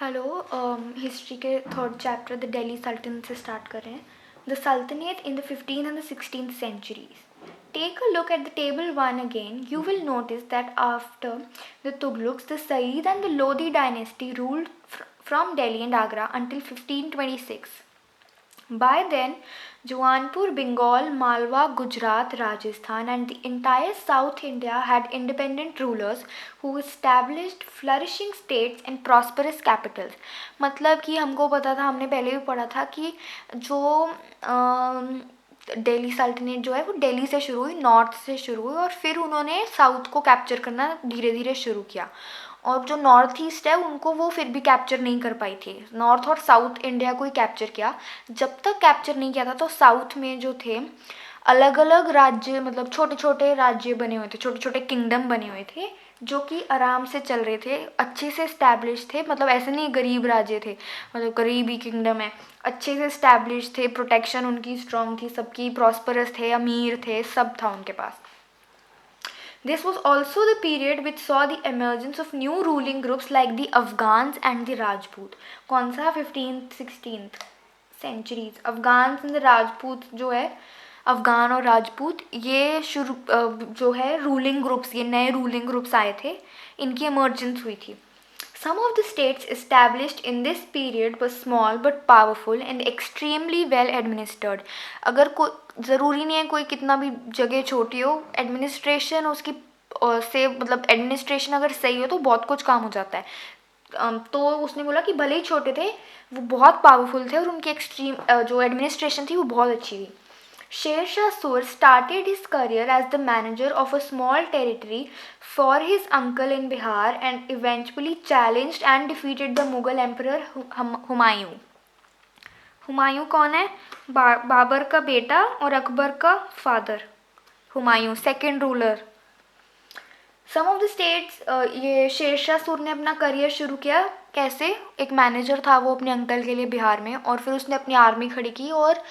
Hello history के third chapter the Delhi सल्तनत से स्टार्ट कर रहे हैं. द सल्तनत in the 15th and the 16th centuries. Take a look at the table 1 again. You will notice that after the Tughlaqs, the Sayyid and the Lodi dynasty ruled from Delhi and Agra until 1526. By then, Jaunpur, Bengal, Malwa, Gujarat, Rajasthan, and the entire South India had independent rulers who established flourishing states and prosperous capitals. मतलब कि हमको पता था, हमने पहले भी पढ़ा था कि जो दिल्ली सल्तनत जो है वो दिल्ली से शुरू हुई, नॉर्थ से शुरू हुई और फिर उन्होंने साउथ को कैप्चर करना धीरे धीरे शुरू किया. और जो नॉर्थ ईस्ट है उनको वो फिर भी कैप्चर नहीं कर पाई थी. नॉर्थ और साउथ इंडिया को ही कैप्चर किया. जब तक कैप्चर नहीं किया था तो साउथ में जो थे अलग अलग राज्य, मतलब छोटे छोटे राज्य बने हुए थे, छोटे छोटे किंगडम बने हुए थे जो कि आराम से चल रहे थे, अच्छे से इस्टेब्लिश थे. मतलब ऐसे नहीं गरीब राज्य थे, मतलब गरीब ही किंगडम है, अच्छे से इस्टेब्लिश थे, प्रोटेक्शन उनकी स्ट्रांग थी, सबकी प्रॉस्परस थे, अमीर थे, सब था उनके पास. This was also the period which saw the emergence of new ruling groups like the Afghans and the Rajput. कौन सा 15th 16th centuries. Afghan and the Rajput जो है, अफगान और राजपूत ये शुरू जो है रूलिंग ग्रुप्स, ये नए रूलिंग ग्रुप्स आए थे, इनकी इमर्जेंस हुई थी. Some of the states established in this period were small but powerful and extremely well administered. अगर ज़रूरी नहीं है कोई कितना भी जगह छोटी हो, एडमिनिस्ट्रेशन उसकी से मतलब एडमिनिस्ट्रेशन अगर सही हो तो बहुत कुछ काम हो जाता है. तो उसने बोला कि भले ही छोटे थे वो बहुत पावरफुल थे और उनकी एक्सट्रीम जो एडमिनिस्ट्रेशन थी वो बहुत अच्छी थी. Sher Shah Sur started his career as the manager of a small territory for his uncle in Bihar and eventually challenged and defeated the Mughal emperor Humayun. Humayun कौन है? बाबर का बेटा और अकबर का father. Humayun second ruler. Some of the states, ये शेरशाह सूर ने अपना करियर शुरू किया कैसे? एक मैनेजर था वो अपने अंकल के लिए बिहार में, और फिर उसने अपनी आर्मी खड़ी की और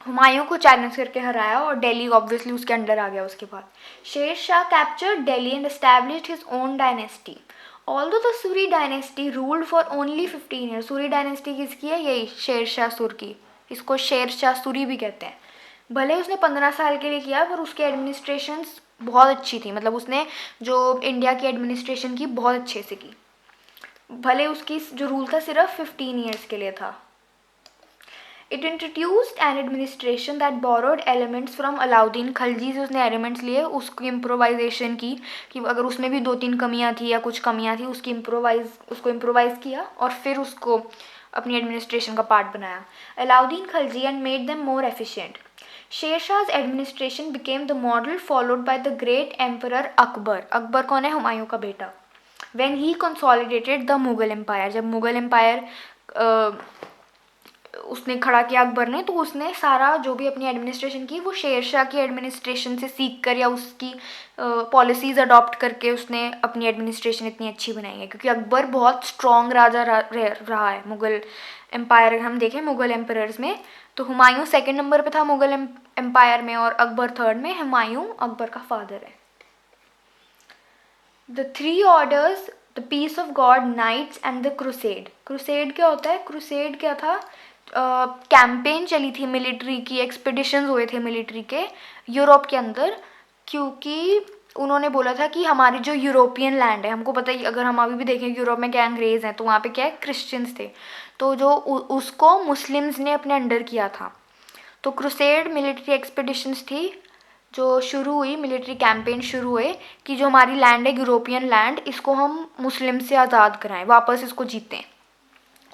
हुमायूं को चैलेंज करके हराया और दिल्ली ऑब्वियसली उसके अंडर आ गया. उसके बाद Sher Shah captured Delhi and established his own dynasty. Although the Suri dynasty ruled for only 15 years. Suri dynasty किसकी है? यही शेर शाह सूर की. इसको शेर शाह सूरी भी कहते हैं. भले उसने 15 साल के लिए किया पर उसकी एडमिनिस्ट्रेशन बहुत अच्छी थी. मतलब उसने जो इंडिया की एडमिनिस्ट्रेशन की बहुत अच्छे से की, भले उसकी जो रूल था सिर्फ 15 ईयर्स के लिए था. It introduced an administration that borrowed elements from Alauddin Khalji से उसने एलिमेंट्स लिए, उसकी इम्प्रोवाइजेशन की कि अगर उसमें भी 2-3 कमियां थी या कुछ कमियां थी उसको इम्प्रोवाइज किया और फिर उसको अपनी एडमिनिस्ट्रेशन का पार्ट बनाया. Alauddin Khalji and made them more efficient. Sher शाह's administration became the model followed by the great emperor Akbar. Akbar कौन है? हुमायूं का बेटा. When he consolidated the Mughal empire, जब मुगल एम्पायर उसने खड़ा किया अकबर ने, तो उसने सारा जो भी अपनी एडमिनिस्ट्रेशन की वो शेर शाह की एडमिनिस्ट्रेशन से सीख कर या उसकी पॉलिसीज़ अडॉप्ट करके उसने अपनी एडमिनिस्ट्रेशन इतनी अच्छी बनाई है. क्योंकि अकबर बहुत स्ट्रॉन्ग राजा रहा है मुग़ल एम्पायर. हम देखें मुग़ल एम्परर्स में तो हुमायूं सेकंड नंबर पे था मुग़ल एम्पायर में और अकबर थर्ड में. हुमायूं अकबर का फादर है. The 3 orders, the peace of God, knights and the crusade. Crusade क्या होता है? क्रूसेड क्या था? कैंपेन चली थी मिलिट्री की, एक्सपीडिशंस हुए थे मिलिट्री के यूरोप के अंदर, क्योंकि उन्होंने बोला था कि हमारी जो यूरोपियन लैंड है, हमको पता ही अगर हम अभी भी देखें यूरोप में क्या अंग्रेज़ हैं तो वहाँ पे क्या है? क्रिश्चियंस थे. तो जो उसको मुस्लिम्स ने अपने अंडर किया था. तो क्रूसेड मिलिट्री एक्सपीडिशंस थी जो शुरू हुई, मिलिट्री कैंपेन शुरू हुए कि जो हमारी लैंड है यूरोपियन लैंड, इसको हम मुस्लिम से आज़ाद कराएं, वापस इसको जीतें.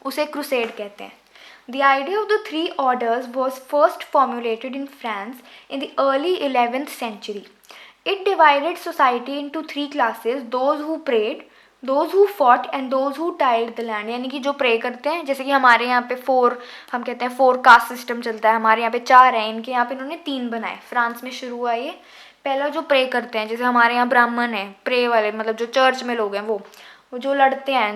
उसे क्रूसेड कहते हैं. The idea of the 3 orders was first formulated in France in the early 11th century. It divided society into 3 classes: those who prayed, those who fought and those who tilled the land. यानी कि जो pray करते हैं, जैसे कि हमारे यहाँ पे 4, हम कहते हैं 4 कास्ट सिस्टम चलता है, हमारे यहाँ पे 4 हैं, इनके यहाँ पे इन्होंने 3 बनाए. फ्रांस में शुरू हुआ ये. पहला जो प्रे करते हैं, जैसे हमारे यहाँ ब्राह्मण हैं प्रे वाले, मतलब जो चर्च में लोग हैं वो जो लड़ते हैं,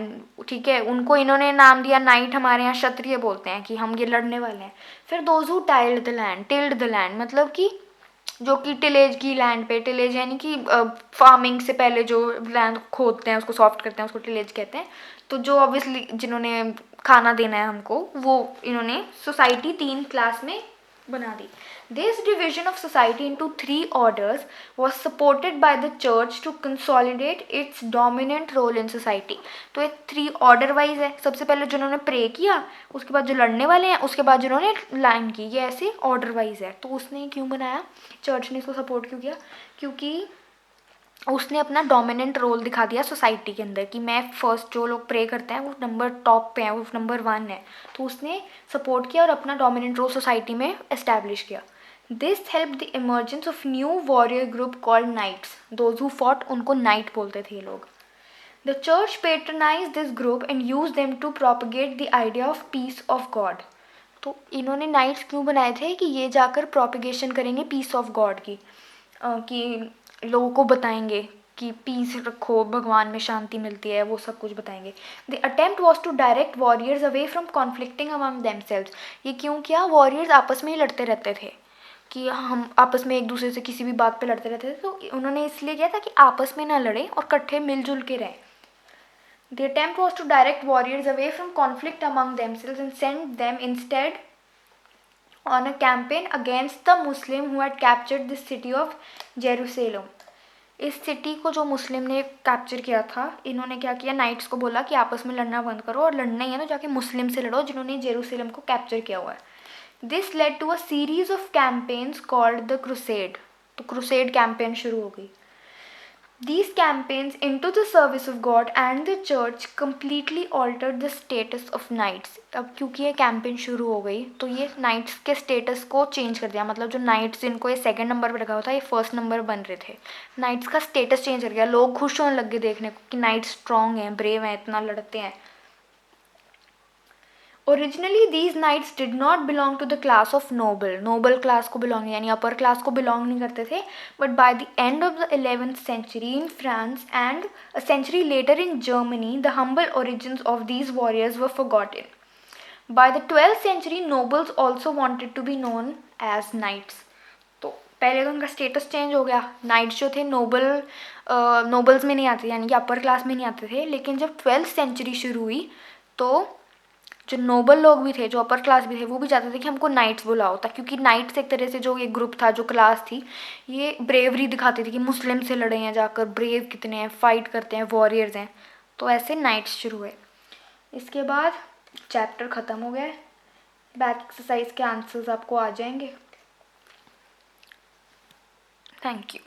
ठीक है, उनको इन्होंने नाम दिया नाइट. हमारे यहाँ क्षत्रिय बोलते हैं कि हम ये लड़ने वाले हैं. फिर those who tilde the land, मतलब कि जो कि टिलेज की लैंड पे, टिलेज यानी कि फार्मिंग से पहले जो लैंड खोदते हैं उसको सॉफ्ट करते हैं, उसको टिलेज कहते हैं। तो जो ऑब्वियसली जिन्होंने खाना देना है हमको, वो इन्होंने सोसाइटी 3 क्लास में बना दी। This division of society into 3 orders was supported by the church to consolidate its dominant role in society। तो ये 3 ऑर्डर वाइज है। सबसे पहले जिन्होंने प्रे किया, उसके बाद जो लड़ने वाले हैं, उसके बाद जिन्होंने लाइन की, ये ऐसे ऑर्डर वाइज है। तो उसने क्यों बनाया, चर्च ने इसको सपोर्ट क्यों किया, क्योंकि उसने अपना डोमिनेंट रोल दिखा दिया सोसाइटी के अंदर कि मैं फर्स्ट, जो लोग प्रे करते हैं वो नंबर टॉप पे है, वो नंबर 1 है। तो उसने सपोर्ट किया और अपना डोमिनेंट रोल सोसाइटी में एस्टैब्लिश किया। This help the emergence of new warrior group called knights. Those who fought, उनको नाइट बोलते थे ये लोग। The church patronized this group and use them to propagate the idea of peace of God. तो इन्होंने nights क्यों बनाए थे कि ये जाकर प्रोपगेशन करेंगे पीस ऑफ गॉड की, कि लोगों को बताएंगे कि पीस रखो, भगवान में शांति मिलती है, वो सब कुछ बताएंगे। The attempt was to direct warriors away from conflicting among themselves. ये क्यों किया, वॉरियर्स आपस में ही लड़ते रहते थे कि हम आपस में एक दूसरे से किसी भी बात पे लड़ते रहते थे। तो उन्होंने इसलिए किया था कि आपस में ना लड़ें और इकट्ठे मिलजुल के रहें। The attempt was to direct warriors away from conflict among themselves and send them instead on a campaign against the Muslim who had captured the city of Jerusalem। इस सिटी को जो मुस्लिम ने कैप्चर किया था, इन्होंने क्या किया, नाइट्स को बोला कि आपस में लड़ना बंद करो और लड़ना ही है तो जाके मुस्लिम से लड़ो जिन्होंने जेरूसलम को कैप्चर किया हुआ है। This led to a series of campaigns called the crusade. तो क्रूसेड कैंपेन शुरू हो गई। These campaigns into the service of God and the church completely altered the status of knights। अब क्योंकि ये कैंपेन शुरू हो गई तो ये नाइट्स के स्टेटस को चेंज कर दिया। मतलब जो नाइट्स जिनको ये सेकंड नंबर पर रखा हुआ था, ये फर्स्ट नंबर बन रहे थे। नाइट्स का स्टेटस चेंज कर गया। लोग खुश होने लगे देखने को कि नाइट्स स्ट्रॉन्ग हैं, ब्रेव हैं, इतना लड़ते हैं। Originally these knights did not belong to the class of noble। noble class को belong यानी upper class को belong नहीं करते थे। But by the end of the 11th century in France and a century later in Germany, the humble origins of these warriors were forgotten। By the 12th century, nobles also wanted to be known as knights। तो पहले तो उनका status change हो गया। Nights जो थे nobles में नहीं आते, यानी कि अपर क्लास में नहीं आते थे। लेकिन जब 12th सेंचुरी शुरू हुई तो जो नोबल लोग भी थे, जो अपर क्लास भी थे, वो भी चाहते थे कि हमको नाइट्स बुलाओ था, क्योंकि नाइट्स एक तरह से जो ये ग्रुप था, जो क्लास थी, ये ब्रेवरी दिखाती थी कि मुस्लिम से लड़े हैं जाकर, ब्रेव कितने हैं, फाइट करते हैं, वॉरियर्स हैं। तो ऐसे नाइट्स शुरू हुए। इसके बाद चैप्टर ख़त्म हो गया। बैक एक्सरसाइज के आंसर्स आपको आ जाएंगे। Thank you.